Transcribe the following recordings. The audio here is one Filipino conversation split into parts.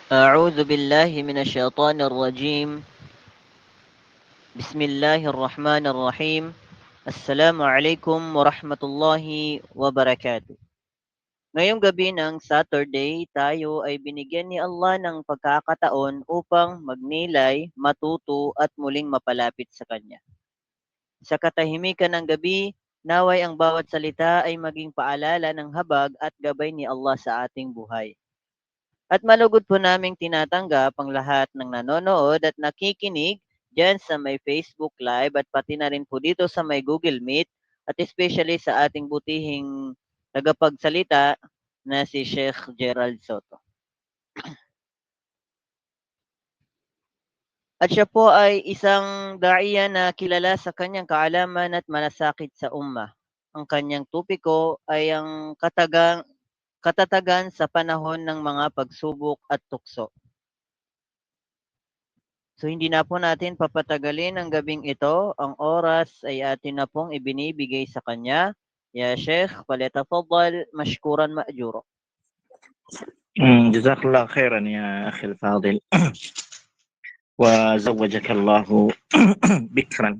أعوذ بالله من الشيطان الرجيم. بسم الله الرحمن الرحيم. السلام عليكم ورحمة الله وبركاته. Ngayong gabi ng Saturday, tayo ay binigyan ni Allah ng pagkakataon upang magnilay, matuto at muling mapalapit sa Kanya. Sa katahimikan ng gabi, naway ang bawat salita ay maging paalala ng habag at gabay ni Allah sa ating buhay. At malugod po naming tinatanggap ang lahat ng nanonood at nakikinig dyan sa may Facebook Live at pati na rin po dito sa may Google Meet at especially sa ating butihing tagapagsalita na si Sheikh Gerald Soto. At siya po ay isang daiya na kilala sa kanyang kaalaman at malasakit sa umma. Ang kanyang tupiko ay ang katatagan sa panahon ng mga pagsubok at tukso. So hindi na po natin papatagalin ang gabing ito. Ang oras ay atin na pong ibinibigay sa kanya. Ya Sheikh, falyatafaddal mashkuran ma'juro. جزاك الله خيرا يا أخي الفاضل وزوجك الله بكرا.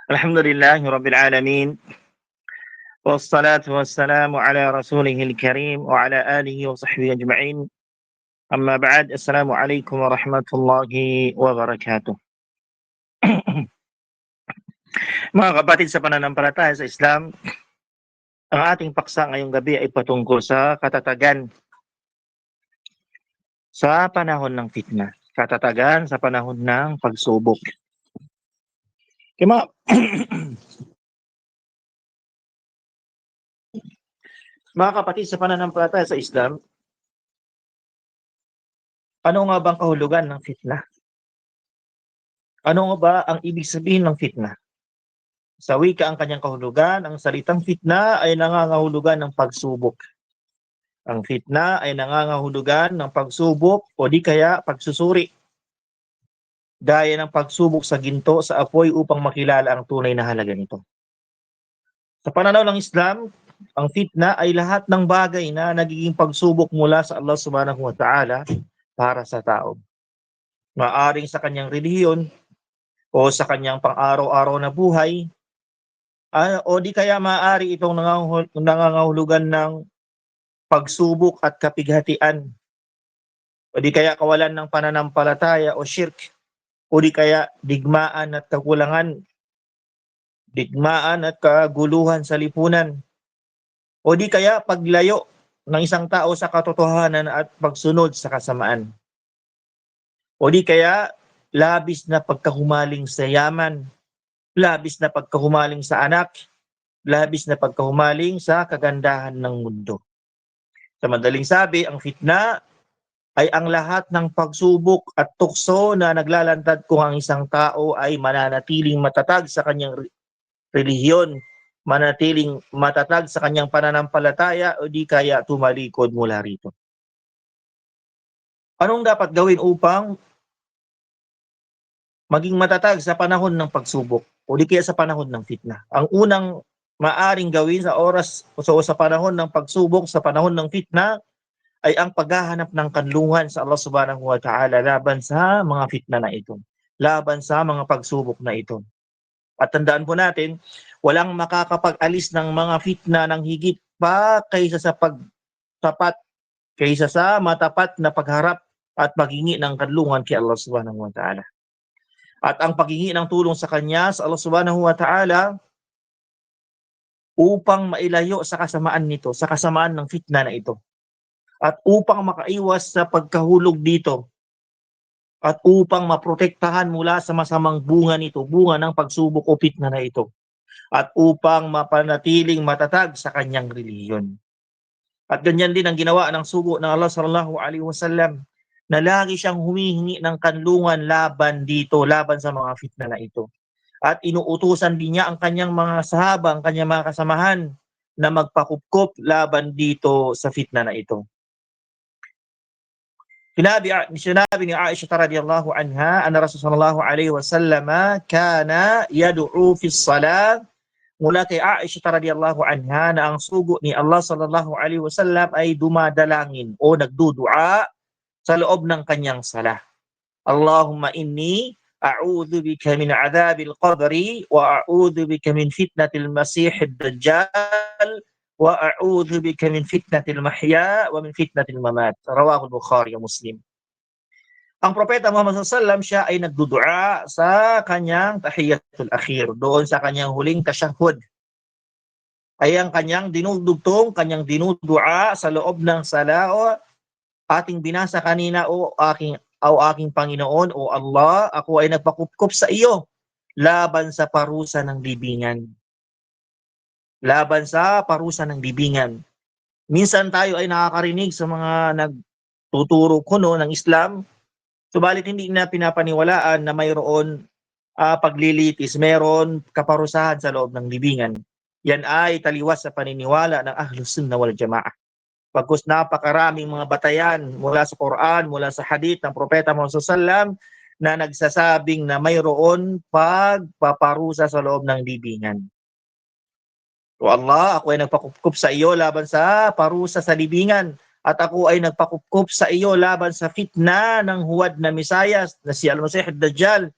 الحمد لله رب العالمين والصلاة والسلام على رسوله الكريم وعلى آله وصحبه أجمعين. أما بعد، السلام عليكم ورحمة الله وبركاته. Mga kapatid sa pananampalataya sa Islam, ang ating paksa ngayong gabi ay patungkol sa katatagan sa panahon ng fitna. Katatagan sa panahon ng pagsubok. Mga kapatid sa pananampalataya sa Islam, ano nga bang kahulugan ng fitna? Ano nga ba ang ibig sabihin ng fitna? Sa wika ang kanyang kahulugan, ang salitang fitna ay nangangahulugan ng pagsubok. Ang fitna ay nangangahulugan ng pagsubok o di kaya pagsusuri. Gaya ng pagsubok sa ginto sa apoy upang makilala ang tunay na halaga nito. Sa pananaw ng Islam, ang fitna ay lahat ng bagay na nagiging pagsubok mula sa Allah Subhanahu wa Ta'ala para sa tao. Maaring sa kanyang relihiyon o sa kanyang pang-araw-araw na buhay, o di kaya maaari itong nangangahulugan ng pagsubok at kapighatian, o di kaya kawalan ng pananampalataya o shirk, o di kaya digmaan at kakulangan, digmaan at kaguluhan sa lipunan, o di kaya paglayo ng isang tao sa katotohanan at pagsunod sa kasamaan, o di kaya labis na pagkahumaling sa yaman, labis na pagkahumaling sa anak, labis na pagkahumaling sa kagandahan ng mundo. Sa madaling sabi, ang fitna ay ang lahat ng pagsubok at tukso na naglalantad kung ang isang tao ay mananatiling matatag sa kanyang relihiyon, manatiling matatag sa kanyang pananampalataya o di kaya tumalikod mula rito. Anong dapat gawin upang maging matatag sa panahon ng pagsubok o di kaya sa panahon ng fitna? Ang unang maaring gawin sa oras o sa panahon ng pagsubok, sa panahon ng fitna, ay ang paghahanap ng kanlungan sa Allah Subhanahu wa Ta'ala laban sa mga fitna na ito, laban sa mga pagsubok na ito. At tandaan po natin, walang makakapag-alis ng mga fitna ng higit pa kaysa sa pagtapat, kaysa sa matapat na pagharap at paghingi ng kanlungan kay Allah Subhanahu wa Ta'ala. At ang paghingi ng tulong sa Kanya, sa Allah Subhanahu wa Ta'ala, upang mailayo sa kasamaan nito, sa kasamaan ng fitna na ito. At upang makaiwas sa pagkahulog dito. At upang maprotektahan mula sa masamang bunga nito, bunga ng pagsubok o fitna na ito. At upang mapanatiling matatag sa kanyang relihiyon. At ganyan din ang ginawa ng sugo ng Allah sallallahu alaihi wasallam, na lagi siyang humihingi ng kanlungan laban dito, laban sa mga fitna na ito. At inuutusan din niya ang kanyang mga sahaba, ang kanyang mga kasamahan na magpakupkop laban dito sa fitna na ito. Sinabi ni Aisha radhiyallahu anha, anna Rasulullah sallallahu alaihi wasallam kana yad'u fi salat mula kay Aisha radhiyallahu anha na ang sugo ni Allah sallallahu alaihi wasallam ay dumadalangin o nagdudua sa loob ng kanyang sala. Allahumma inni a'udhu bika min adhabil qabri wa a'udhu bika min fitnatil masihid dajjal wa a'udhu bika min fitnatil mahya wa min fitnatil mamat. Rawahu al-Bukhari wa Muslim. Ang propeta Muhammad SAW, siya ay nagdudua sa kanyang tahiyatul akhir, doon sa kanyang huling tashahhud. Ay ang kanyang dinudugtong, kanyang dinudua sa loob ng sala o ating binasa kanina o aking Panginoon o Allah, ako ay nagpakupkup sa iyo laban sa parusa ng libingan. Laban sa parusa ng libingan. Minsan tayo ay nakakarinig sa mga nagtuturo kuno ng Islam, subalit hindi na pinapaniwalaan na mayroon paglilitis, meron kaparusahan sa loob ng libingan. Yan ay taliwas sa paniniwala ng Ahlus Sunnah wal Jamaah. Pagkus napakaraming mga batayan mula sa Quran, mula sa hadith ng Propeta Muhammad SAW na nagsasabing na mayroon pagpaparusa sa loob ng libingan. O Allah, ako ay nagpakupkup sa iyo laban sa parusa sa libingan. At ako ay nagpakupkup sa iyo laban sa fitna ng huwad na Misayas na si Al-Masih ad-Dajjal.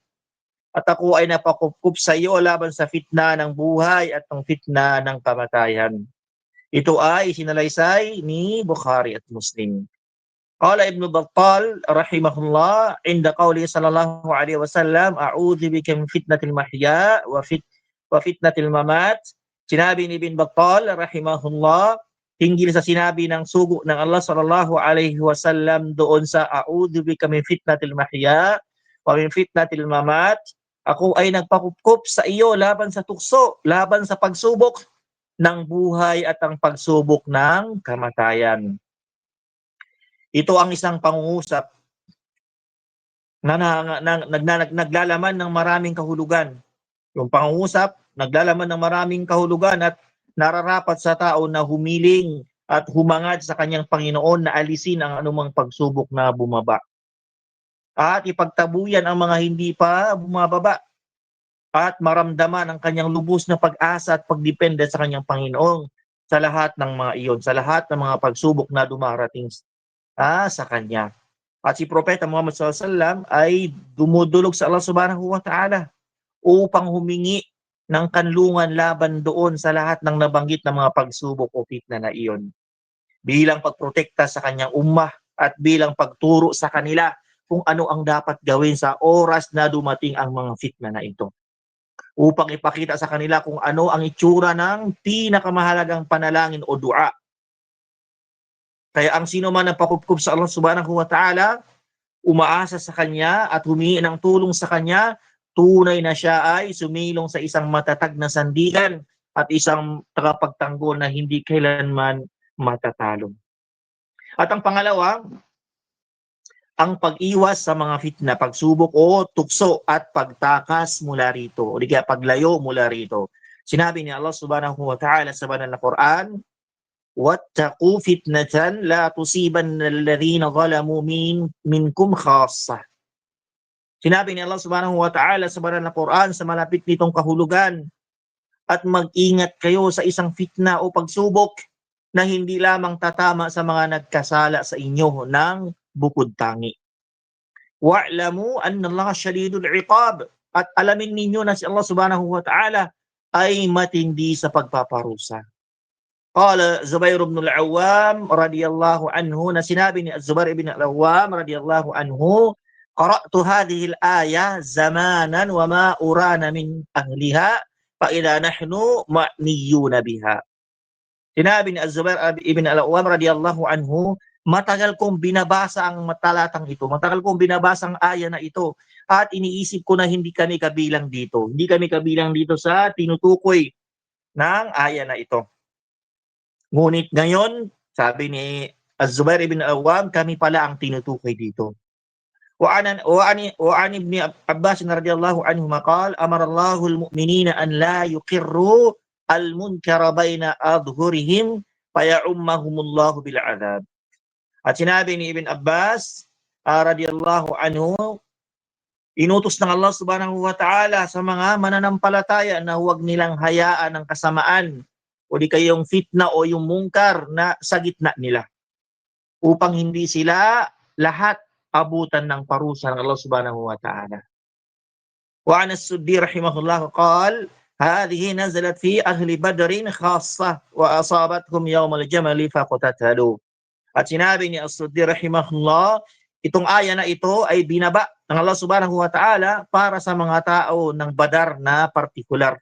At ako ay napakupkup sa iyo laban sa fitna ng buhay at ng fitna ng kamatayan. Ito ay sinalaysay ni Bukhari at Muslim. Qala Ibn Battal rahimahullah inda qawli sallallahu alaihi wasallam a'udhu bika min fitnatil mahya wa fitnatil mamat. Sinabi ni Ibn Battal rahimahullah hinggil sa sinabi ng sugo ng Allah sallallahu alaihi wasallam doon sa a'udhu bika min fitnatil mahya wa min fitnatil mamat. Ako ay nagpakupkup sa iyo laban sa tukso, laban sa pagsubok ng buhay at ang pagsubok ng kamatayan. Ito ang isang pangungusap na naglalaman ng maraming kahulugan. Yung pangungusap, naglalaman ng maraming kahulugan at nararapat sa tao na humiling at humangad sa kanyang Panginoon na alisin ang anumang pagsubok na bumaba. At ipagtabuyan ang mga hindi pa bumababa. At maramdaman ang kanyang lubos na pag-asa at pagdepende sa kanyang Panginoon sa lahat ng mga iyon, sa lahat ng mga pagsubok na dumarating sa kanya. At si Propeta Muhammad SAW ay dumudulog sa Allah Subhanahu wa Ta'ala upang humingi ng kanlungan laban doon sa lahat ng nabanggit na mga pagsubok o fitna na iyon. Bilang pagprotekta sa kanyang ummah at bilang pagturo sa kanila kung ano ang dapat gawin sa oras na dumating ang mga fitna na ito. Upang ipakita sa kanila kung ano ang itsura ng pinakamahalagang panalangin o dua. Kaya ang sino man ang pakupkup sa Allah Subhanahu wa Ta'ala, umaasa sa Kanya at humingi ng tulong sa Kanya, tunay na siya ay sumilong sa isang matatag na sandigan at isang tagapagtanggol na hindi kailanman matatalo. At ang pangalawa, ang pag-iwas sa mga fitna, pagsubok o tukso at pagtakas mula rito, o di kaya paglayo mula rito. Sinabi ni Allah Subhanahu wa Ta'ala sa banal na Quran, "Wattaqu fitnatan la tusibanna alladhina zalamu minkum khassah." Sinabi ni Allah Subhanahu wa Ta'ala sa banal na Quran sa malapit nitong kahulugan, at mag-ingat kayo sa isang fitna o pagsubok na hindi lamang tatama sa mga nagkasala sa inyo ng bukod tangi. Wa'lamu anna Allah syadidul iqab, at alamin ninyo na si Allah Subhanahu wa Ta'ala ay matindi sa pagpaparusa. Qala Zubair ibn al-Awwam radiyallahu anhu, na sinabi ni Zubair ibn al-Awwam radiyallahu anhu, qara'tu hadhihi al-aya zamanan wa ma urana min ahliha fa idza nahnu ma'niyuna biha. Sinabi ni Zubair ibn al-Awwam radiyallahu anhu, matagal kong binabasa ang talatang ito, matagal kong binabasa ang aya na ito, at iniisip ko na hindi kami kabilang dito. Hindi kami kabilang dito sa tinutukoy ng aya na ito. Ngunit ngayon, sabi ni Az-Zubair ibn Awwam, kami pala ang tinutukoy dito. Wa an ibn Abbas radhiyallahu anhu maqal, amara Allahul mu'minina an la yuqirru al-munkara baina adhhurihim faya'ummahumullahu bil 'adab. At sinabi ni Ibn Abbas radhiyallahu anhu, Inutos ng Allah subhanahu wa ta'ala sa mga mananampalataya na huwag nilang hayaan ang kasamaan o di kaya yung fitna o yung mungkar na sa gitna nila upang hindi sila lahat abutan ng parusa ng Allah subhanahu wa ta'ala. Wa an as-Suddi rahimahullah qala هذه نزلت في أهل بدر خاصة وأصابتهم يوم الجمل فقتتلوا. At sinabi ni As-Suddi rahimahullah, itong aya na ito ay binaba ng Allah subhanahu wa ta'ala para sa mga tao ng Badar na partikular.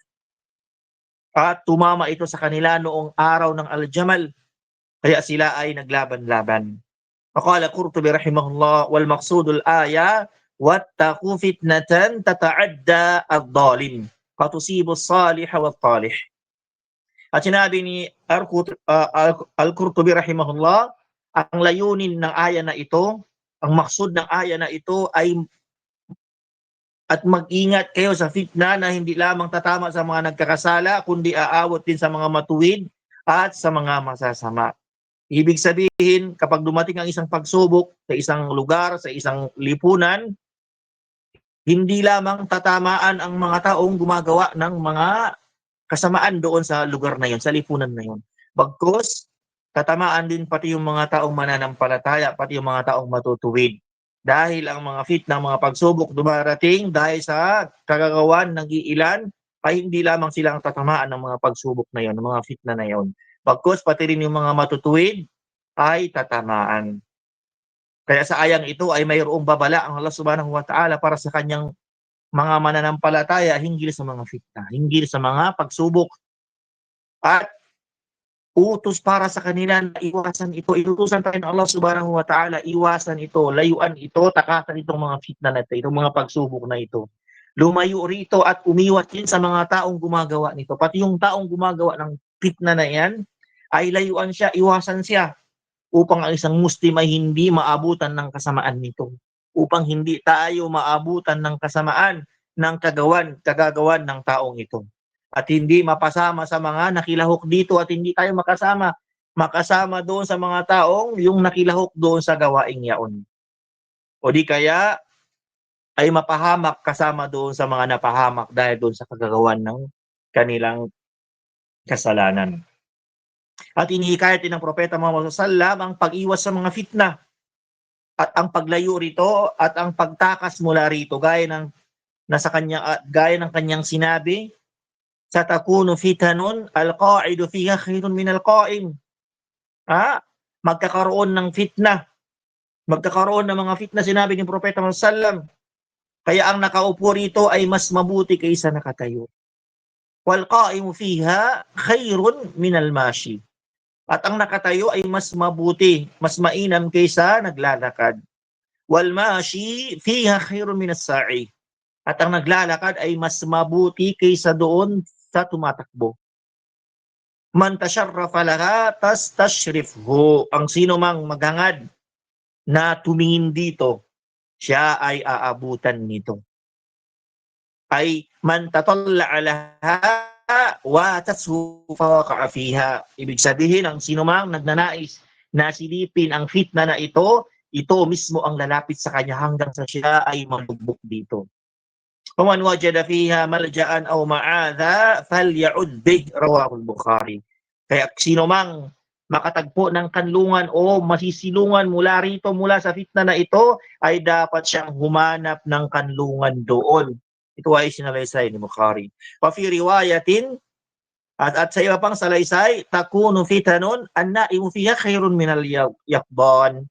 At tumama ito sa kanila noong araw ng Al-Jamal, kaya sila ay naglaban-laban. Faqala Qurtubi rahimahullah, wal maqsudul aya, wattaqu fitnatan tata'adda ad-dhalim, fatusibu as-salih wa at-talih. At sinabi ni Al-Qurtubi rahimahullah, ang layunin ng aya na ito, ang maksud ng aya na ito ay at mag-ingat kayo sa fitna na hindi lamang tatama sa mga nagkakasala, kundi aawot din sa mga matuwid at sa mga masasama. Ibig sabihin, kapag dumating ang isang pagsubok sa isang lugar, sa isang lipunan, hindi lamang tatamaan ang mga taong gumagawa ng mga kasamaan doon sa lugar na yon, sa lipunan na yon. Bagkus, tatamaan din pati yung mga taong mananampalataya, pati yung mga taong matutuwid. Dahil ang mga fitna, mga pagsubok dumarating dahil sa kagagawan ng iilan, ay hindi lamang silang tatamaan ng mga pagsubok na yon, ng mga fitna na yon. Bagkus, pati rin yung mga matutuwid ay tatamaan. Kaya sa ayang ito ay mayroong babala ang Allah subhanahu wa ta'ala para sa kanyang mga mananampalataya hinggil sa mga fitna, hinggil sa mga pagsubok. At utos para sa kanila na iwasan ito. Inutusan tayo ng Allah subhanahu wa ta'ala, iwasan ito, layuan ito, takasan itong mga fitna na ito, itong mga pagsubok na ito. Lumayo rito at umiwas din sa mga taong gumagawa nito. Pati yung taong gumagawa ng fitna na yan, ay layuan siya, iwasan siya, upang ang isang Muslim ay hindi maabutan ng kasamaan nito. Upang hindi tayo maabutan ng kasamaan ng kagagawan ng taong ito. At hindi mapasama sa mga nakilahok dito at hindi tayo makasama doon sa mga taong yung nakilahok doon sa gawaing yaon. O di kaya ay mapahamak kasama doon sa mga napahamak dahil doon sa kagagawan ng kanilang kasalanan. At inihikayat din ng Propeta Muhammad sallallahu ang pag-iwas sa mga fitna at ang paglayo rito at ang pagtakas mula rito gaya ng kanyang sinabi, satakunu fitanun al-qa'idu fiha khairun min al-qa'im. Magkakaroon ng fitna. Magkakaroon ng mga fitna, sinabi ni Propeta Muhammad sallallahu. Kaya ang nakaupo rito ay mas mabuti kaysa nakatayo. Wal qa'imu fiha khairun min al-mashi. At ang nakatayo ay mas mabuti, mas mainam kaysa naglalakad. Wal mashi fiha khairun min as-sa'i. At ang naglalakad ay mas mabuti kaysa doon sa tumatakbo. Man tasharrafa laha tastashrifhu. Ang sino mang maghangad na tumingin dito, siya ay aabutan nito. Ay man tatalla'a laha wa tashufa waqa'a fiha. Ibig sabihin, ang sino mang nagnanais na silipin ang fitna na ito mismo ang lalapit sa kanya hanggang sa siya ay mabugbog dito. Waman wajada fiha malja'an aw ma'adha falya'ud bih, rawahu al-Bukhari. Kaya sino mang makatagpo ng kanlungan o masisilungan mula sa fitna na ito, ay dapat siyang humanap ng kanlungan doon. Ito ay sinalaysay ni Bukhari. Wa fi riwayatin, at sa iba pang salaysay, takunu fitanun an-na'imu fiha khairun minal yaqdan.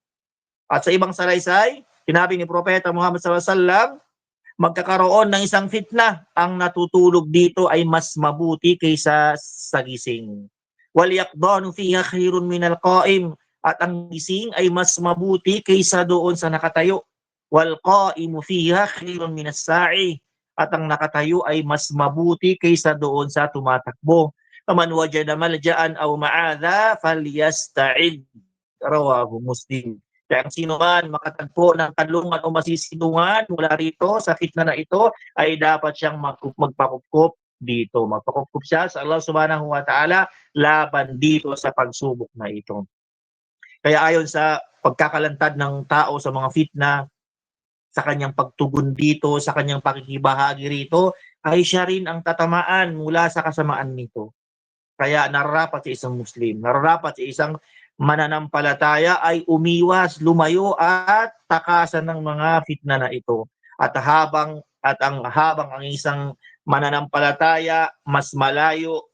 At sa ibang salaysay, sinabi ni Propeta Muhammad sallallahu alaihi wasallam, magkakaroon ng isang fitna, ang natutulog dito ay mas mabuti kaysa sa gising. Wal yaqdanu fiha khairun minal qa'im. At ang gising ay mas mabuti kaysa doon sa nakatayo. Wal qa'imu fiha khairun minas sa'i. At ang nakatayo ay mas mabuti kaysa doon sa tumatakbo. Faman wajada malja'an aw ma'adha falyasta'id, rawahu Muslim. Kaya ang sino man makatagpo ng kanlungan o masisilungan mula rito sa fitna na ito, ay dapat siyang magpakupkup dito. Magpakupkup siya sa Allah subhanahu wa ta'ala laban dito sa pagsubok na ito. Kaya ayon sa pagkakalantad ng tao sa mga fitna, sa kanyang pagtugon dito, sa kanyang pakikibahagi rito, ay siya rin ang tatamaan mula sa kasamaan nito. Kaya nararapat sa isang Muslim, nararapat sa isang mananampalataya ay umiwas, lumayo at takasan ng mga fitna na ito. Habang ang isang mananampalataya mas malayo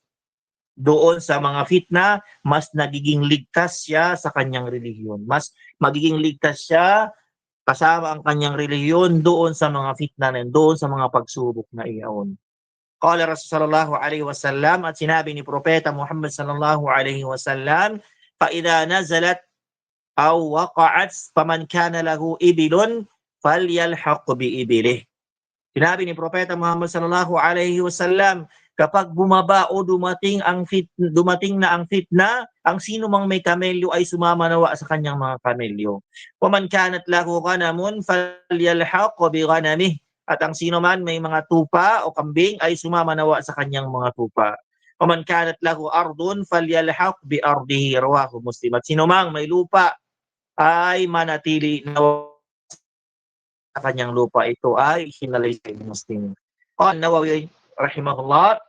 doon sa mga fitna, mas nagiging ligtas siya sa kanyang relihiyon. Mas magiging ligtas siya kasama ang kanyang relihiyon doon sa mga fitna na doon sa mga pagsubok na iyon. Qala Rasulullah sallallahu alaihi wasallam, at sinabi ni Propeta Muhammad sallallahu alaihi wasallam, "Fa idza nazalat aw waqa'at faman kana lahu ibilun falyalhaq bi ibilih." Sinabi ni Propeta Muhammad sallallahu alaihi wasallam, kapag bumaba o dumating na ang fitna, ang sino mang may kamelyo ay sumama nawa sa kanyang mga kamelyo. Waman kanat lahu ghanamun falyalhaq bi ghanamih. At ang sino man may mga tupa o kambing ay sumama nawa sa kanyang mga tupa. Waman kanat lahu ardun falyalhaq bi ardihi, rawahu Muslim. At sino mang may lupa ay manatili nawa sa kanyang lupa, ito ay hinalay sa Muslim. Qala Nawawi rahimahullah,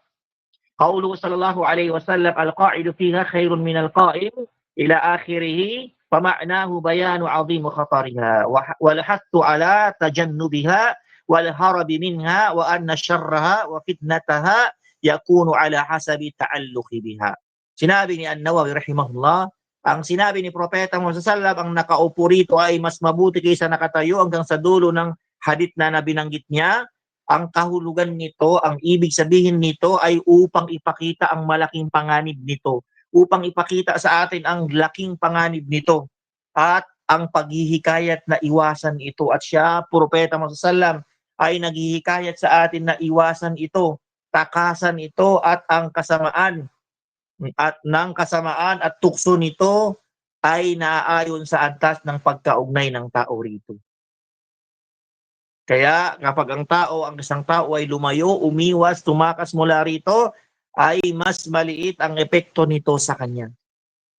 qawluhu sallallahu alayhi wa sallam, al-qa'idu fiha khairun min al-qa'im ila akhirih, fama'nahu bayanu 'azim khatariha wal hattu ala tajannubiha wal harab minha wa anna syarraha wa fitnataha yakunu ala hasabi ta'alluqi biha. Sinabi ni An-Nawawi rahimahullah, ang sinabi ni Propeta Muhammad sallallahu alaihi wasallam, ang nakaupo rito ay mas mabuti kaysa nakatayo, hanggang sa dulo ng hadith na binanggit niya. Ang kahulugan nito, ang ibig sabihin nito ay upang ipakita ang malaking panganib nito, upang ipakita sa atin ang laking panganib nito at ang paghihikayat na iwasan ito. At siya, Propeta Muhammad sallallahu alaihi wasallam, ay naghihikayat sa atin na iwasan ito, takasan ito, at ang kasamaan at tukso nito ay naaayon sa antas ng pagkaugnay ng tao rito. Kaya kapag ang isang tao ay lumayo, umiwas, tumakas mula rito, ay mas maliit ang epekto nito sa kanya.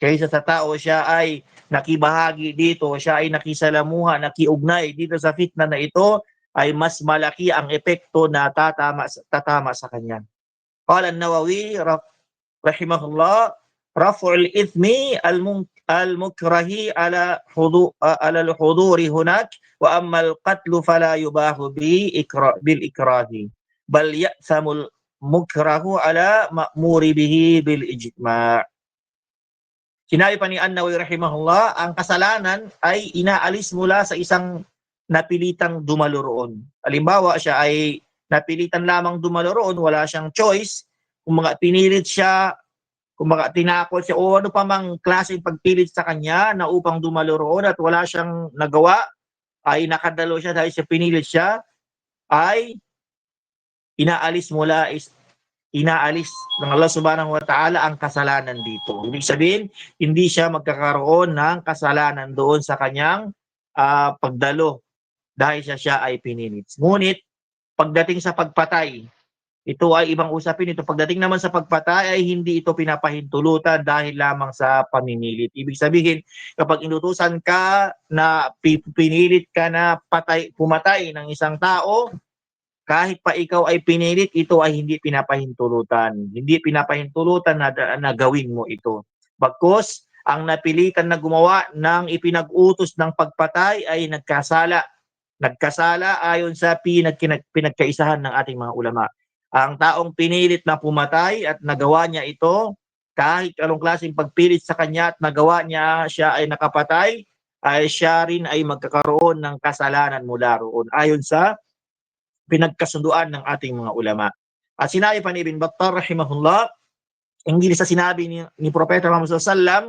Kaysa sa tao siya ay nakibahagi dito, siya ay nakisalamuha, nakiugnay dito sa fitna na ito, ay mas malaki ang epekto na tatama sa kanya. Qala an-Nawawi rahimahullah, raf'ul ithmi al-mukrahi ala al-huduri hunak, wa amma al-qatlu fala yubahu bil ikrahi bal ya'samul mukrahu ala ma'muri bihi bil ijma'. Sinabi pa ni An-Nawawi rahimahullah, ang kasalanan ay inaalis mula sa isang napilitang dumalo roon. Halimbawa, siya ay napilitan lamang dumalo roon, wala siyang choice. Kung mga pinilit siya, kung mga tinakot siya, o ano pa mang klaseng pagpilit sa kanya na upang dumalo roon at wala siyang nagawa, ay nakadalo siya dahil siya pinilit siya, ay inaalis ng Allah subhanahu wa ta'ala ang kasalanan dito. Ibig sabihin, hindi siya magkakaroon ng kasalanan doon sa kanyang pagdalo dahil siya ay pinilit. Ngunit, pagdating sa pagpatay, ito ay ibang usapin ito. Pagdating naman sa pagpatay ay hindi ito pinapahintulutan dahil lamang sa pamimilit. Ibig sabihin, kapag inutusan ka na pinilit ka na pumatay ng isang tao, kahit pa ikaw ay pinilit, ito ay hindi pinapahintulutan. Hindi pinapahintulutan na gawin mo ito. Bagkus, ang napilitan na gumawa ng ipinag-utos ng pagpatay ay nagkasala. Nagkasala ayon sa pinagkaisahan ng ating mga ulama. Ang taong pinilit na pumatay at nagawa niya ito, kahit anong klaseng pagpilit sa kanya at nagawa niya, siya ay nakapatay, ay siya rin ay magkakaroon ng kasalanan mula roon ayon sa pinagkasunduan ng ating mga ulama. At sinabi pa ni Ibn Battal rahimahullah, hindi sa sinabi ni Propeta Muhammad sallallahu alaihi wasallam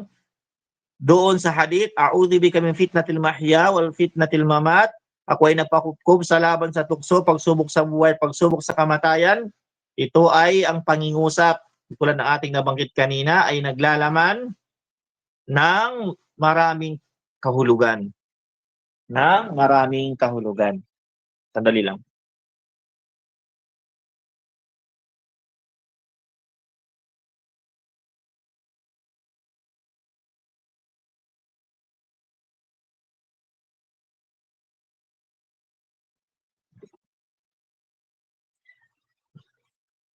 doon sa hadith, a'udhu bika min fitnatil mahya wal fitnatil mamat, ako ay napakupkob sa laban sa tukso, pagsubok sa buhay, pagsubok sa kamatayan. Ito ay ang pangingusap, tulad ng ating nabanggit kanina, ay naglalaman ng maraming kahulugan. Sandali lang.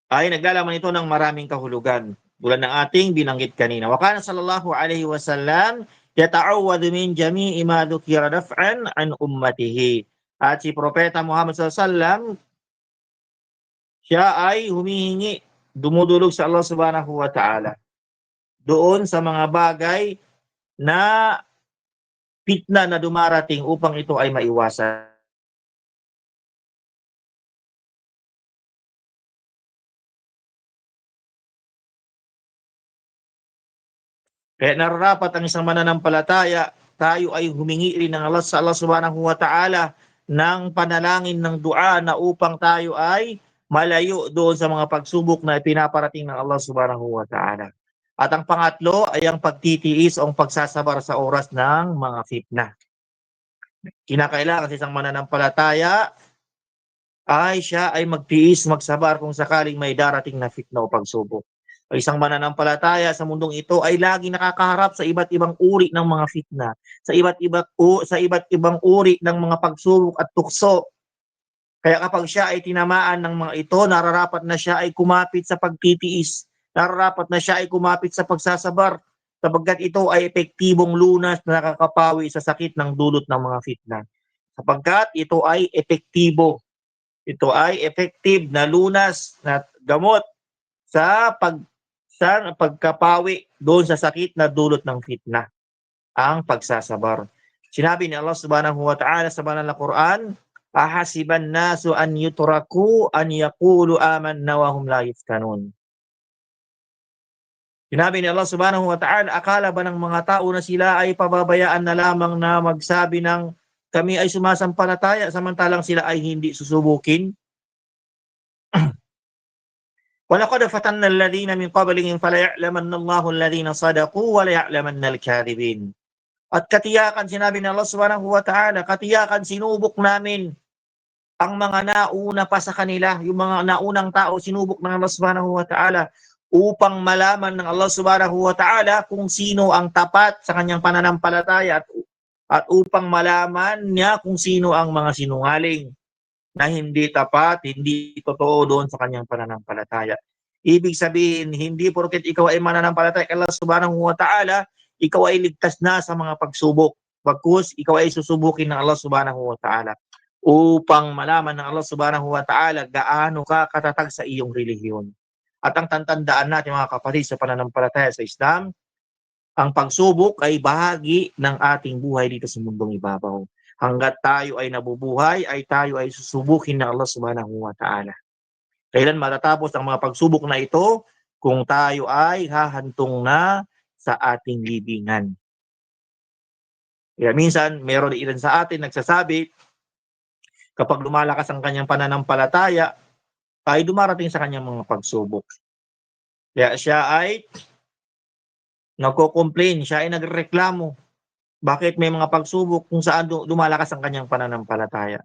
ay naglalaman ito ng maraming kahulugan. Tulad ng ating binanggit kanina. Wa kana sallallahu alaihi wasallam yata'awwadu min jami'i ma dhukira daf'an an ummatihi. At si Propeta Muhammad sallallahu alaihi wasallam, siya ay humihingi, dumudulog sa Allah subhanahu wa ta'ala doon sa mga bagay na fitna na dumarating upang ito ay maiwasan. Kaya nararapat ang isang mananampalataya, tayo ay humingi rin ng Allah sa Allah subhanahu wa ta'ala ng panalangin ng dua na upang tayo ay malayo doon sa mga pagsubok na pinaparating ng Allah subhanahu wa ta'ala. At ang pangatlo ay ang pagtitiis o ang pagsasabar sa oras ng mga fitna. Kinakailangan sa isang mananampalataya ay siya ay magtiis, magsabar kung sakaling may darating na fitna o pagsubok. Ang isang mananampalataya sa mundong ito ay lagi nakakaharap sa iba't ibang uri ng mga fitna, sa iba't ibang uri ng mga pagsubok at tukso. Kaya kapag siya ay tinamaan ng mga ito, nararapat na siya ay kumapit sa pagtitiis, nararapat na siya ay kumapit sa pagsasabar, sapagkat ito ay epektibong lunas na nakakapawi sa sakit ng dulot ng mga fitna. Sapagkat ito ay epektibo, ito ay effective na lunas na gamot sa pagkapawi doon sa sakit na dulot ng fitna, ang pagsasabar. Sinabi ni Allah subhanahu wa ta'ala sa banal na Quran, ahasiban nasu an yutraku an yaqulu amanna wa hum la yuftanun. Sinabi ni Allah subhanahu wa ta'ala, akala ba ng mga tao na sila ay pababayaan na lamang na magsabi ng kami ay sumasampalataya samantalang sila ay hindi susubukin? وَلَقَدْ فَتَنَّا الَّذِينَ مِنْ قَبْلِهِمْ فَلَيَعْلَمَنَّ اللَّهُ الَّذِينَ صَدَقُوا وَلَيَعْلَمَنَّ الْكَاذِبِينَ. At katiyakan, sinabi ng Allah subhanahu wa ta'ala, katiyakan sinubok namin ang mga nauna pa sa kanila, yung mga naunang tao, sinubok ng Allah subhanahu wa ta'ala upang malaman ng Allah subhanahu wa ta'ala kung sino ang tapat sa kanyang pananampalataya at upang malaman niya kung sino ang mga sinungaling na hindi tapat, hindi totoo doon sa kanyang pananampalataya. Ibig sabihin, hindi porket ikaw ay mananampalataya kay Allah subhanahu wa ta'ala, ikaw ay ligtas na sa mga pagsubok. Bagkus, ikaw ay susubukin ng Allah subhanahu wa ta'ala upang malaman ng Allah subhanahu wa ta'ala gaano ka katatag sa iyong relihiyon. At ang tandaan natin mga kapatid sa pananampalataya sa Islam, ang pagsubok ay bahagi ng ating buhay dito sa mundong ibabaw. Hanggat tayo ay nabubuhay, ay tayo ay susubukin ng Allah subhanahu wa ta'ala. Kailan matatapos ang mga pagsubok na ito? Kung tayo ay hahantong na sa ating libingan. Kaya minsan, meron ilan sa atin nagsasabi, kapag lumalakas ang kanyang pananampalataya, ay dumarating sa kanyang mga pagsubok. Kaya siya ay nagko-complain, siya ay nagreklamo. Bakit may mga pagsubok kung saan lumalakas ang kanyang pananampalataya?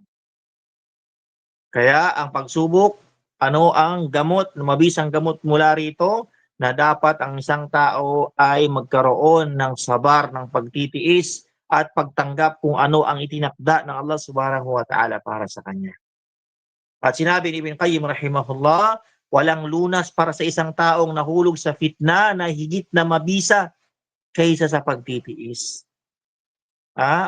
Kaya ang pagsubok, ano ang gamot, mabisang gamot mula rito na dapat ang isang tao ay magkaroon ng sabar, ng pagtitiis at pagtanggap kung ano ang itinakda ng Allah subhanahu wa ta'ala para sa kanya. At sinabi ni Ibn Qayyim rahimahullah, walang lunas para sa isang taong nahulog sa fitna na higit na mabisa kaysa sa pagtitiis.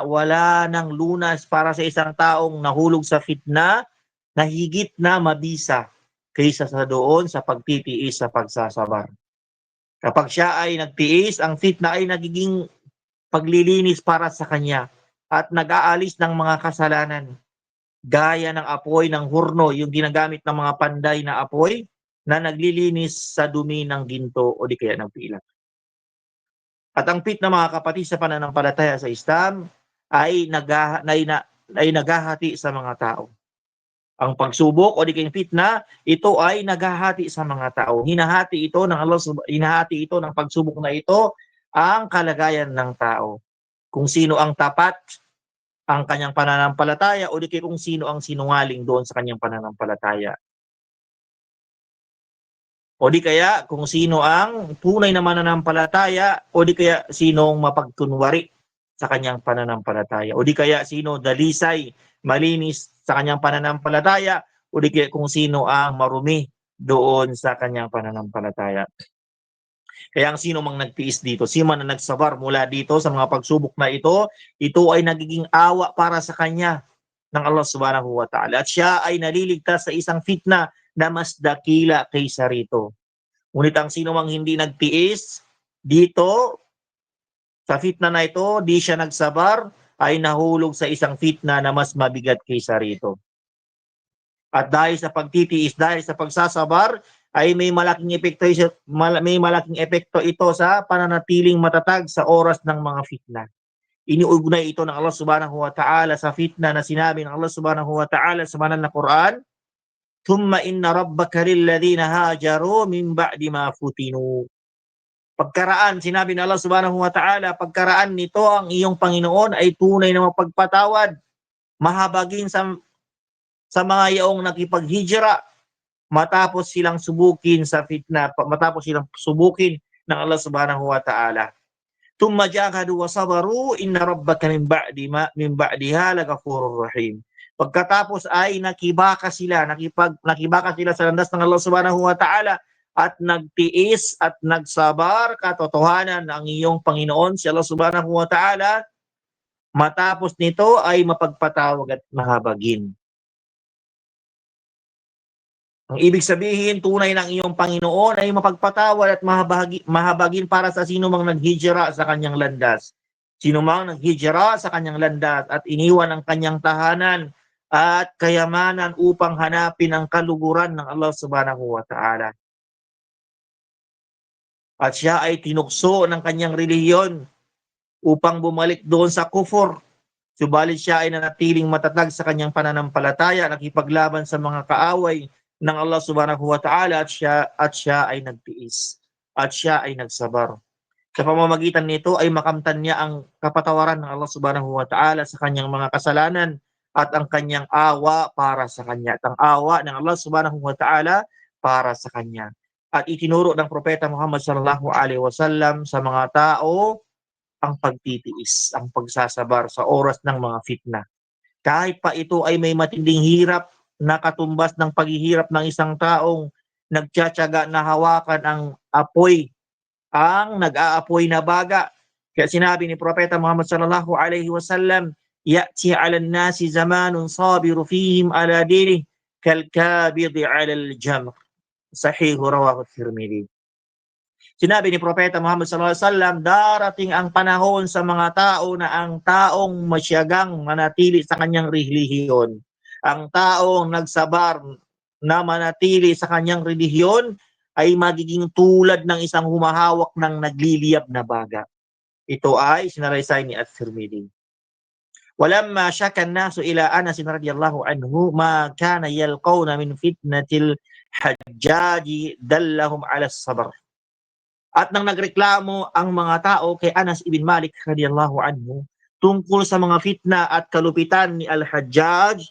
Wala nang lunas para sa isang taong nahulog sa fitna na higit na mabisa kaysa sa doon sa pagtitiis sa pagsasabar. Kapag siya ay nagtiis, ang fitna ay nagiging paglilinis para sa kanya at nag-aalis ng mga kasalanan. Gaya ng apoy ng hurno, yung ginagamit ng mga panday na apoy na naglilinis sa dumi ng ginto o di kaya ng pilak. At ang fitna mga kapatid sa pananampalataya sa Islam ay naghahati sa mga tao. Ang pagsubok o di kayong fitna, ito ay naghahati sa mga tao. Hinahati ito ng pagsubok na ito ang kalagayan ng tao. Kung sino ang tapat ang kanyang pananampalataya o di kaya kung sino ang sinungaling doon sa kanyang pananampalataya. O di kaya kung sino ang tunay na mananampalataya o di kaya sinong mapagkunwari sa kanyang pananampalataya. O di kaya sino dalisay, malinis sa kanyang pananampalataya o di kaya kung sino ang marumi doon sa kanyang pananampalataya. Kaya ang sino mang nagtiis dito, sino man na nagsabar mula dito sa mga pagsubok na ito ay nagiging awa para sa kanya ng Allah subhanahu wa ta'ala. At siya ay naliligtas sa isang fitna na mas dakila kaysa rito. Ngunit ang sino mang hindi nagtiis dito, sa fitna na ito, di siya nagsabar, ay nahulog sa isang fitna na mas mabigat kaysa rito. At dahil sa pagtitiis, dahil sa pagsasabar, ay may malaking epekto ito sa pananatiling matatag sa oras ng mga fitna. Iniugnay ito ng Allah subhanahu wa ta'ala sa fitna na sinabi ng Allah subhanahu wa ta'ala sa banal na Quran, "Thumma inna rabbaka lilladhina hajaru min ba'di ma futinu." Pagkaraan, sinabi ng Allah subhanahu wa ta'ala, pagkaraan nito ang iyong Panginoon ay tunay na mapagpatawad, mahabagin sa mga yaong nakipaghijra matapos silang subukin sa fitna, matapos silang subukin ng Allah subhanahu wa ta'ala. Thumma jahadu wa sabaru inna rabbaka min ba'diha lagafurur rahim. Pagkatapos ay nakibaka sila sa landas ng Allah subhanahu wa ta'ala at nagtiis at nagsabar, katotohanan ng iyong Panginoon si Allah subhanahu wa ta'ala matapos nito ay mapagpatawad at mahabagin. Ang ibig sabihin, tunay ng iyong Panginoon ay mapagpatawad at mahabagin para sa sino mang naghijra sa kanyang landas. Sino mang naghijra sa kanyang landas at iniwan ang kanyang tahanan at kayamanan upang hanapin ang kaluguran ng Allah subhanahu wa ta'ala. At siya ay tinukso ng kanyang relihiyon upang bumalik doon sa kufur. Subalit siya ay nanatiling matatag sa kanyang pananampalataya, nakipaglaban sa mga kaaway ng Allah subhanahu wa ta'ala at siya ay nagtiis at siya ay nagsabar. Sa pamamagitan nito ay makamtan niya ang kapatawaran ng Allah subhanahu wa ta'ala sa kanyang mga kasalanan at ang kanyang awa para sa kanya. At ang awa ng Allah subhanahu wa ta'ala para sa kanya. At itinuro ng Propeta Muhammad sallallahu alaihi wasallam sa mga tao ang pagtitiis, ang pagsasabar sa oras ng mga fitna. Kahit pa ito ay may matinding hirap na katumbas ng paghihirap ng isang taong nagtsatsaga na hawakan ang apoy, ang nag-aapoy na baga. Kaya sinabi ni Propeta Muhammad sallallahu alaihi wasallam, "Ya'ti 'alan nasi zamanun sabiru fihim ala dinihi kalkabidi 'ala al-jamr." Sahih rawahu Tirmidhi. Sinabi ni Propeta Muhammad sallallahu alaihi wasallam, darating ang panahon sa mga tao na ang taong masyagang manatili sa kanyang relihiyon, ang taong nagsabar na manatili sa kanyang relihiyon ay magiging tulad ng isang humahawak ng nagliliyab na baga. Ito ay sinalaysay ni At-Tirmidhi. Walamma syaka an-nasu ila Anas radhiyallahu anhu ma kana yalqawna min fitnatil hajjaji dallahum ala as-sabr. At nang nagreklamo ang mga tao kay Anas ibn Malik radhiyallahu anhu tungkol sa mga fitna at kalupitan ni Al-Hajjaj,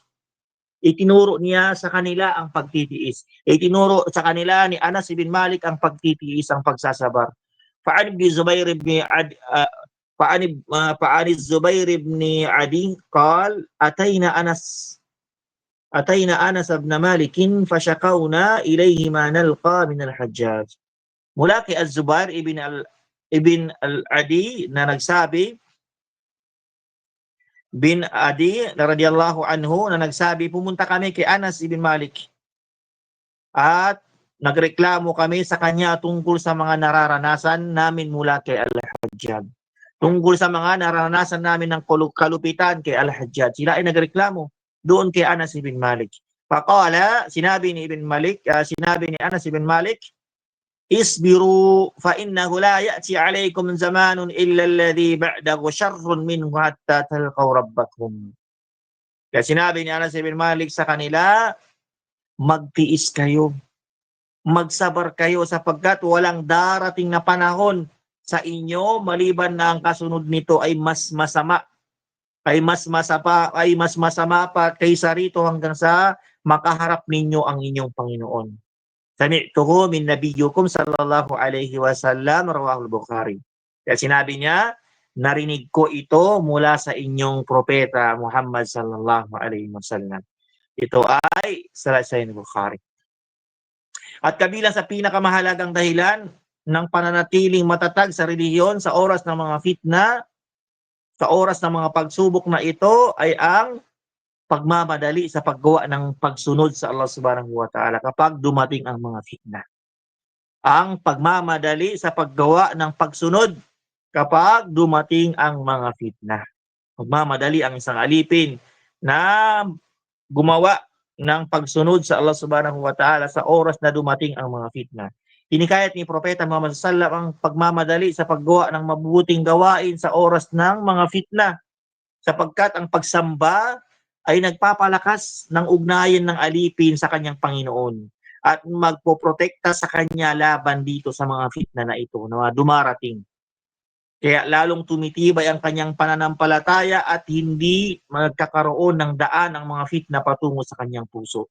itinuro niya sa kanila ang pagtitiis. Itinuro sa kanila ni Anas ibn Malik ang pagtitiis, ang pagsasabar. Fa'an ibn Zubair ibn فعن الزبير بن عدي قال أتينا أنس بن مالك فشكونا إليه ما نلقى من الحجاج. Mula kay Az-Zubair ibn al-Adi na nagsabi, bin Adi radhiyallahu anhu na nagsabi, pumunta kami kay Anas ibn Malik at nagreklamo kami sa kanya tungkol sa mga nararanasan namin mula kay Al-Hajjaj. Tungkol sa mga nararanasan namin ng kalupitan kay Al-Hajjaj. Sila ay nagreklamo doon kay Anas ibn Malik. Faqala, sinabi ni Anas ibn Malik, isbiru fa innahu la ya'ti 'alaykum zamanun illa alladhi ba'dahu sharrun minhu hatta talqaw rabbakum. Kaya sinabi ni Anas ibn Malik sa kanila, magtiis kayo, magsabar kayo sapagkat walang darating na panahon sa inyo maliban na ang kasunod nito ay mas masama, ay mas masama pa kaysa rito hanggang sa makaharap ninyo ang inyong Panginoon. Sami'tuhu min nabiyyukum sallallahu alaihi wasallam rawahul Bukhari. Kaya sinabi niya, narinig ko ito mula sa inyong propeta Muhammad sallallahu alaihi wasallam. Ito ay salaysay ni Bukhari. At kabilang sa pinakamahalagang dahilan ng pananatiling matatag sa relihiyon sa oras ng mga fitna, sa oras ng mga pagsubok na ito ay ang pagmamadali sa paggawa ng pagsunod sa Allah Subhanahu wa Ta'ala kapag dumating ang mga fitna. Ang pagmamadali sa paggawa ng pagsunod kapag dumating ang mga fitna. Magmamadali ang isang alipin na gumawa ng pagsunod sa Allah Subhanahu wa Ta'ala sa oras na dumating ang mga fitna. Hinikayat ni Propeta Muhammad sallallahu ang pagmamadali sa paggawa ng mabubuting gawain sa oras ng mga fitna, sapagkat ang pagsamba ay nagpapalakas ng ugnayan ng alipin sa kanyang Panginoon at magpoprotekta sa kanya laban dito sa mga fitna na ito na dumarating. Kaya lalong tumitibay ang kanyang pananampalataya at hindi magkakaroon ng daan ang mga fitna patungo sa kanyang puso.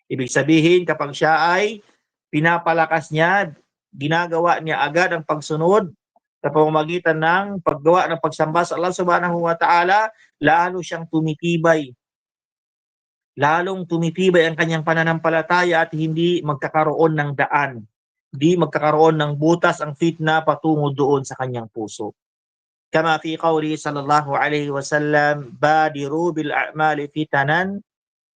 Ibig sabihin, kapag siya ay pinapalakas niya, ginagawa niya agad ang pagsunod sa pamamagitan ng paggawa ng pagsamba sa Allah Subhanahu wa Ta'ala, lalo siyang tumitibay. Lalong tumitibay ang kanyang pananampalataya at hindi magkakaroon ng daan. Hindi magkakaroon ng butas ang fitna patungo doon sa kanyang puso. Kama fi qawli sallallahu alaihi wasallam, badiru bil a'mali fitanan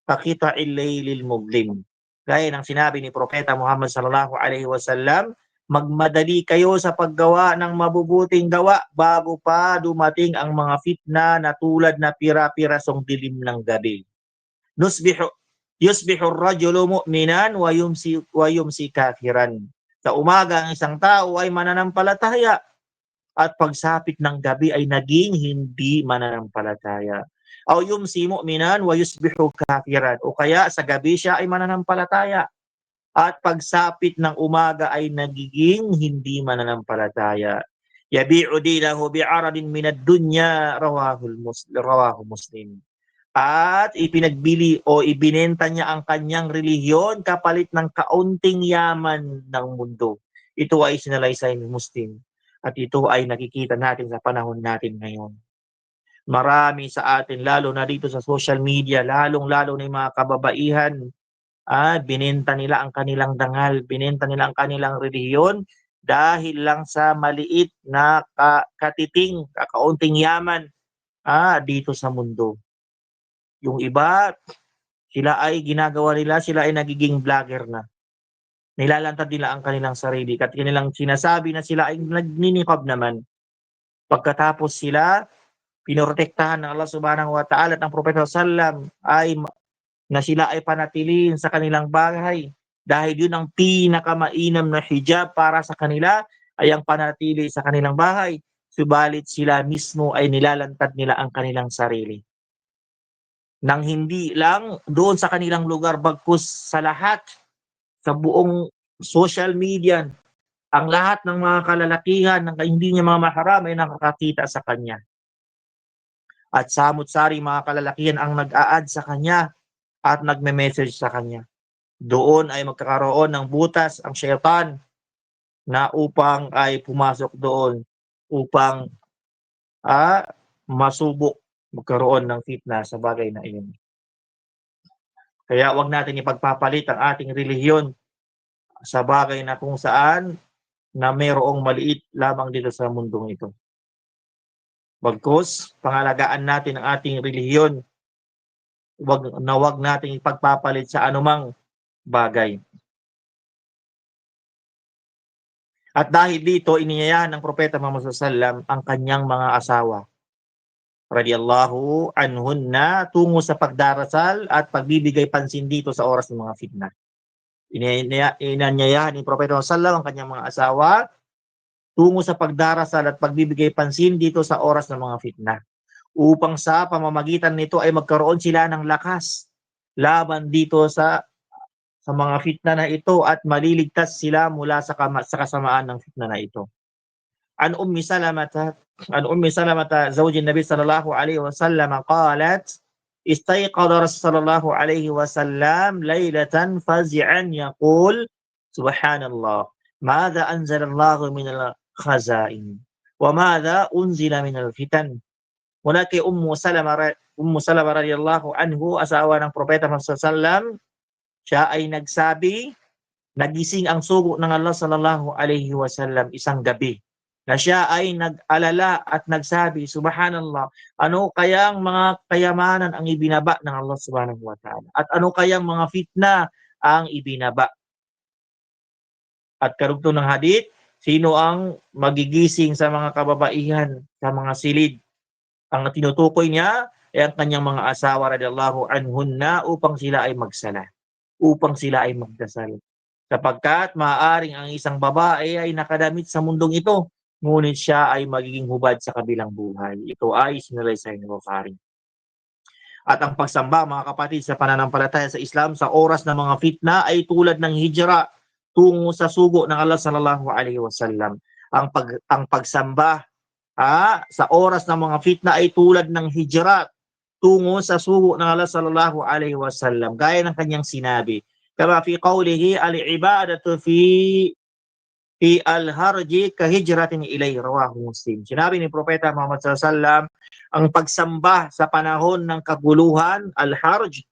kaqita'il laylil mudlim. Gaya ng sinabi ni Propeta Muhammad sallallahu alaihi wasallam, magmadali kayo sa paggawa ng mabubuting gawa bago pa dumating ang mga fitna na tulad na pira-pirasong dilim ng gabi. Yusbihu ar-rajulu mu'minan wa yumsi kafiran. Sa umaga ang isang tao ay mananampalataya at pagsapit ng gabi ay naging hindi mananampalataya. O yumsi mu'minan wa yusbihu kafiran. O kaya sa gabi siya ay mananampalataya at pagsapit ng umaga ay nagiging hindi mananampalataya. Yabi'u dinahu bi'aradin minad dunya rawahu Muslim. At ipinagbili o ibinenta niya ang kanyang relihiyon kapalit ng kaunting yaman ng mundo. Ito ay sinalaysay ng Muslim. At ito ay nakikita natin sa panahon natin ngayon. Marami sa atin, lalo na dito sa social media, lalong-lalo na yung mga kababaihan, binenta nila ang kanilang dangal, binenta nila ang kanilang relihiyon dahil lang sa maliit na katiting, kakaunting yaman dito sa mundo. Yung iba, sila ay ginagawa nila, sila ay nagiging vlogger na. Nilalantad nila ang kanilang sarili at kanilang sinasabi na sila ay nagninikob naman. Pagkatapos sila, pinoprotektahan ng Allah Subhanahu wa Ta'ala at ng Propeta Sallam ay na sila ay panatilin sa kanilang bahay dahil yun ang pinakamainam na hijab para sa kanila ay ang panatili sa kanilang bahay. Subalit sila mismo ay nilalantad nila ang kanilang sarili. Nang hindi lang doon sa kanilang lugar bagkus sa lahat, sa buong social media, ang lahat ng mga kalalakihan ng hindi niya mga maharam ay nakakakita sa kanya. At samot-sari mga kalalakihan ang nag-a-add sa kanya at nagme-message sa kanya. Doon ay magkakaroon ng butas ang syaitan na upang ay pumasok doon upang masubok, magkaroon ng fitna sa bagay na iyon. Kaya wag natin ipagpapalit ang ating relihiyon sa bagay na kung saan na mayroong maliit lamang dito sa mundong ito. Bagkus, pangalagaan natin ang ating relihiyon, wag natin ipagpapalit sa anumang bagay. At dahil dito, iniyayahan ng Propeta Muhammad sallallahu ang kanyang mga asawa, radiyallahu anhunna, tungo sa pagdarasal at pagbibigay pansin dito sa oras ng mga fitna. Inanyayahan ni Propeta sallallahu ang kanyang mga asawa tungo sa pagdarasal at pagbibigay pansin dito sa oras ng mga fitna, upang sa pamamagitan nito ay magkaroon sila ng lakas laban dito sa mga fitna na ito at maliligtas sila mula sa kasamaan ng fitna na ito. An Ummi Salamata zawjin Nabi sallallahu alaihi wasallam qalat استيقظ رسول الله عليه وسلم ليلة فزعا يقول سبحان الله ماذا أنزل الله من الخزائن وماذا أنزل من الفتن. Mula kay Ummu Salama radiyallahu anhu, asawa ng Propeta Muhammad sallallahu alaihi wasallam, siya ay nagsabi nagising ang sugo ng Allah sallallahu alaihi wasallam isang gabi na siya ay nag-alala at nagsabi, Subhanallah, ano kayang mga kayamanan ang ibinaba ng Allah subhanahu wa ta'ala? At ano kayang mga fitna ang ibinaba? At karugtong ng hadith, sino ang magigising sa mga kababaihan, sa mga silid? Ang tinutukoy niya ay ang kanyang mga asawa radiyallahu anhunna upang sila ay magsala, upang sila ay magdasal. Sapagkat maaaring ang isang babae ay nakadamit sa mundong ito, ngunit siya ay magiging hubad sa kabilang buhay. Ito ay sinalaysay ni Bukhari. At ang pagsamba, mga kapatid, sa pananampalataya sa Islam sa oras ng mga fitna ay tulad ng hijra tungo sa sugo ng Allah sallallahu alaihi wasallam. Ang pagsamba sa oras ng mga fitna ay tulad ng hijra tungo sa sugo ng Allah sallallahu alaihi wasallam. Gaya ng kanyang sinabi, kama fi qawlihi al-ibadatu fi al-harji kahijratin ilay, rawahu Muslim. Sinabi ni Propeta Muhammad sallallahu alaihi wasallam, ang pagsamba sa panahon ng kaguluhan, al-harj,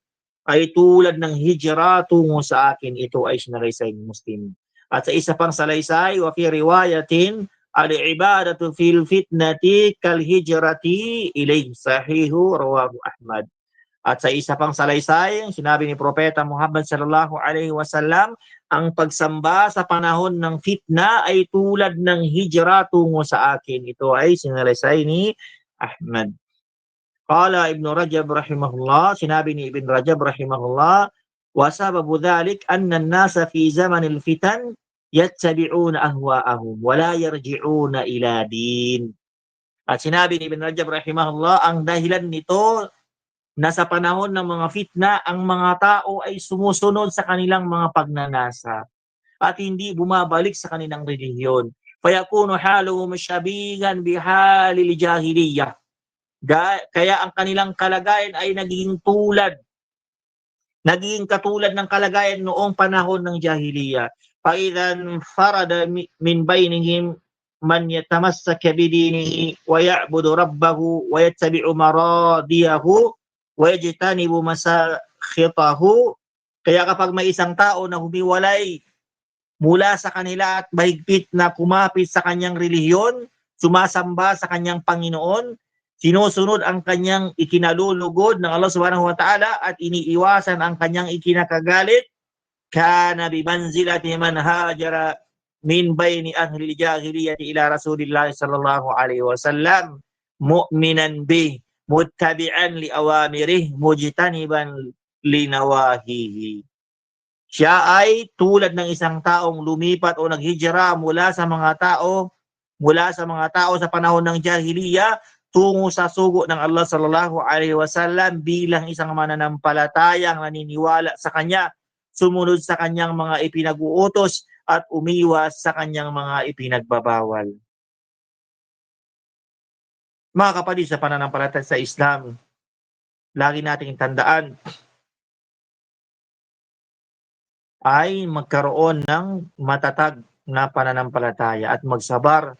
ay tulad ng hijra tungo sa akin. Ito ay sinalaysay ni Muslim. At sa isa pang salaysay, wa fi riwayatin, al-ibadatu fil fitnati kal hijrati ilay, sahihu, rawahu Ahmad. At sa isa pang salaysay, sinabi ni Propeta Muhammad sallallahu alaihi wasallam, ang pagsamba sa panahon ng fitna ay tulad ng hijra tungo sa akin. Ito ay sinalaysay ni Ahmad. Qala Ibn Rajab rahimahullah, sinabi ni Ibn Rajab rahimahullah, wa sababu dhalik anna an-nasa fi zamanil fitan yattabi'una ahwa'ahum wa la yarji'una ila din. At sinabi ni Ibn Rajab rahimahullah, ang dahilan nito na sa panahon ng mga fitna, ang mga tao ay sumusunod sa kanilang mga pagnanasa at hindi bumabalik sa kanilang relihiyon. Fayakunu haluhum syabihan bihalil jahiliyah. Kaya ang kanilang kalagayan ay naging katulad ng kalagayan noong panahon ng jahiliya. Faidan farada min bainihim man yatamassaka bidinihi wa ya'budu rabbahu wa yattabi'u maradiyahu wa yajtanibu masakhitahu. Kaya kapag may isang tao na humiwalay mula sa kanila at mahigpit na kumapit sa kanyang relihiyon, sumasamba sa kanyang Panginoon, sinusunod ang kanyang ikinalulugod ng Allah subhanahu wa ta'ala at iniiwasan ang kanyang ikinakagalit, kana bimanzilati man hajara min bayni ahli jahiliyati ila Rasulillah sallallahu alaihi wasallam mu'minan bih muttabi'an li awamirih mujtaniban li nawahihi. Siya ay tulad ng isang taong lumipat o naghijra mula sa mga tao sa panahon ng jahiliya tungo sa sugo ng Allah sallallahu alaihi wasallam bilang isang mananampalatayang naniniwala sa kanya, sumunod sa kanyang mga ipinag-uutos at umiwas sa kanyang mga ipinagbabawal. Mga kapatid, sa pananampalataya sa Islam, lagi nating tandaan ay magkaroon ng matatag na pananampalataya at magsabar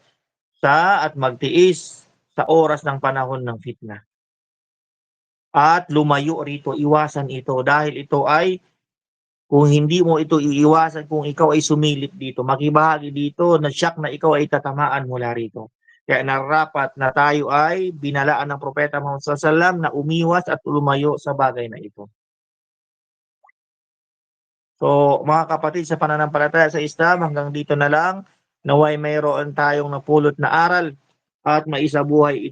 at magtiis sa oras ng panahon ng fitna. At lumayo rito, iwasan ito dahil ito ay, kung hindi mo ito iiwasan, kung ikaw ay sumilip dito, makibahagi dito na siyak na ikaw ay tatamaan mula rito. Kaya narapat na tayo ay binalaan ng Propeta Muhammad sallallahu alaihi wasallam na umiwas at lumayo sa bagay na ito. So, mga kapatid, sa pananampalataya sa Islam, hanggang dito na lang. Naway mayroon tayong napulot na aral at maisabuhay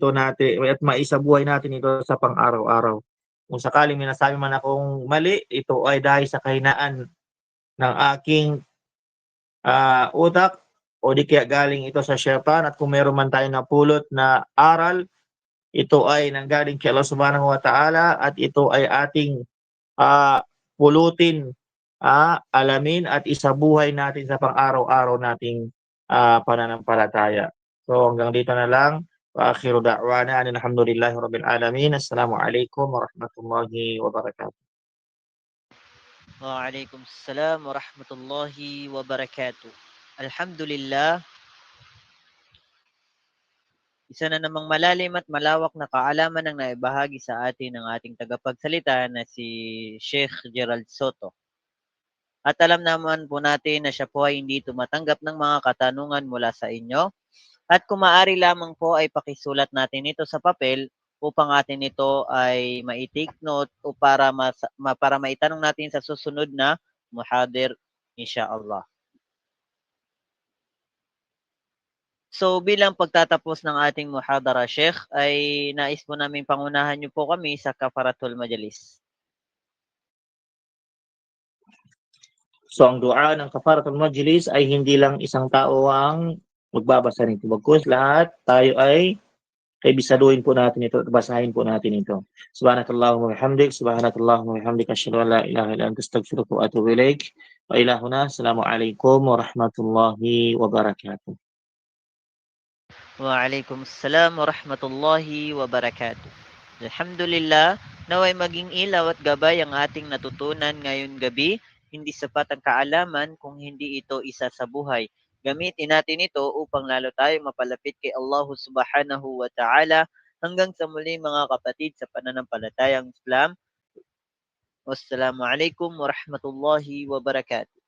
natin ito sa pang-araw-araw. Kung sakaling may nasabi man akong mali, ito ay dahil sa kahinaan ng aking utak o di kaya galing ito sa syaitan. At kung meron man tayong napulot na aral, ito ay nanggaling kay Allah subhanahu wa ta'ala at ito ay ating pulutin, alamin at isabuhay natin sa pang-araw-araw nating pananampalataya. So hanggang dito na lang. Wa akhiru da'wana alhamdulillahi rabbil alamin. Assalamualaikum warahmatullahi wabarakatuh. Waalaikumsalam warahmatullahi wabarakatuh. Alhamdulillah, isa na namang malalim at malawak na kaalaman ang naibahagi sa atin ng ating tagapagsalita na si Sheikh Gerald Soto. At alam naman po natin na siya po ay hindi tumatanggap ng mga katanungan mula sa inyo. At kung maaari lamang po ay pakisulat natin ito sa papel upang atin ito ay mai-take note o para maitanong natin sa susunod na muhadir, insyaallah. So bilang pagtatapos ng ating muhadara, Sheikh, ay nais po namin pangunahan niyo po kami sa kafaratul majalis. So ang dua ng kafaratul majlis ay hindi lang isang tao ang magbabasa nito. Bagkus lahat tayo ay bisaduhin po natin ito at basahin po natin ito. Subhanakallahumma wa bihamdik, subhanakallahumma wa bihamdik, asyhadu an la ilaha illa anta astaghfiruka wa atubu ilaik. Wa ilahuna, assalamualaikum warahmatullahi wabarakatuh. Waalaikumsalam warahmatullahi wabarakatuh. Alhamdulillah, naway maging ilaw at gabay ang ating natutunan ngayon gabi. Hindi sapat ang kaalaman kung hindi ito isa sa buhay. Gamitin natin ito upang lalo tayong mapalapit kay Allah subhanahu wa ta'ala. Hanggang sa muli mga kapatid sa pananampalatayang Islam. Wassalamualaikum warahmatullahi wabarakatuh.